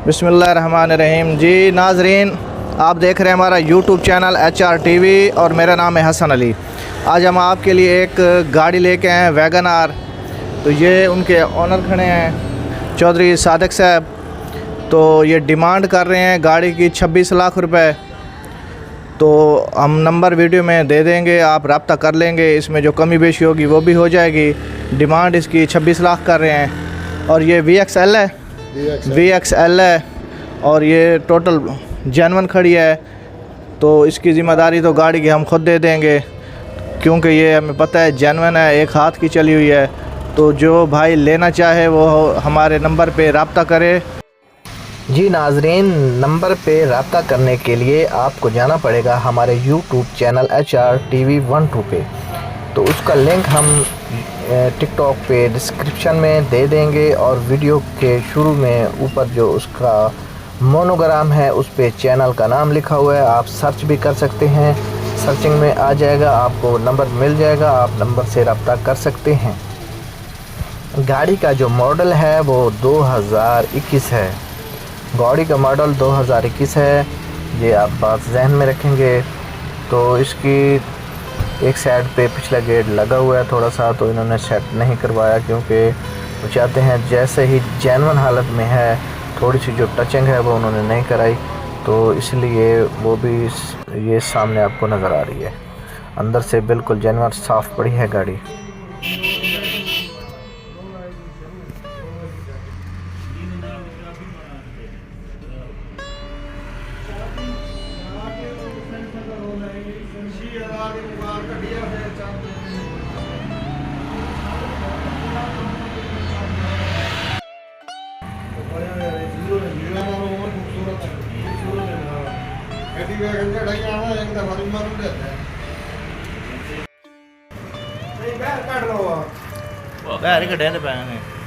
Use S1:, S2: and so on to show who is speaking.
S1: बिस्मिल्लाहिर्रहमानिर्रहीम। जी नाज़रीन, आप देख रहे हैं हमारा यूट्यूब चैनल HR TV और मेरा नाम है हसन अली। आज हम आपके लिए एक गाड़ी लेके आए हैं, वैगन आर। तो ये उनके ऑनर खड़े हैं, चौधरी सादिक साहब। तो ये डिमांड कर रहे हैं गाड़ी की 26 लाख रुपए। तो हम नंबर वीडियो में दे देंगे, आप रब्ता कर लेंगे, इसमें जो कमी बेशी होगी वो भी हो जाएगी। डिमांड इसकी 26 लाख कर रहे हैं और ये VXL है, VXL है और ये टोटल जेनवन खड़ी है। तो इसकी ज़िम्मेदारी तो गाड़ी की हम खुद दे देंगे, क्योंकि ये हमें पता है जेनवन है, एक हाथ की चली हुई है। तो जो भाई लेना चाहे वो हमारे नंबर पे रब्ता करे।
S2: जी नाज़रीन, नंबर पे रब्ता करने के लिए आपको जाना पड़ेगा हमारे यूट्यूब चैनल HR TV 12 पे। तो उसका लिंक हम टिकटॉक पे डिस्क्रिप्शन में दे देंगे और वीडियो के शुरू में ऊपर जो उसका मोनोग्राम है उस पे चैनल का नाम लिखा हुआ है, आप सर्च भी कर सकते हैं। सर्चिंग में आ जाएगा, आपको नंबर मिल जाएगा, आप नंबर से रब्ता कर सकते हैं। गाड़ी का जो मॉडल है वो 2021 है। गाड़ी का मॉडल 2021 है, ये आप बात जहन में रखेंगे। तो इसकी एक साइड पे पिछला गेट लगा हुआ है थोड़ा सा, तो इन्होंने सेट नहीं करवाया, क्योंकि वो चाहते हैं जैसे ही जेन्युइन हालत में है, थोड़ी सी जो टचिंग है वो उन्होंने नहीं कराई। तो इसलिए वो भी ये सामने आपको नज़र आ रही है। अंदर से बिल्कुल जेन्युइन साफ़ पड़ी है गाड़ी।
S1: बाहर कढ़े पे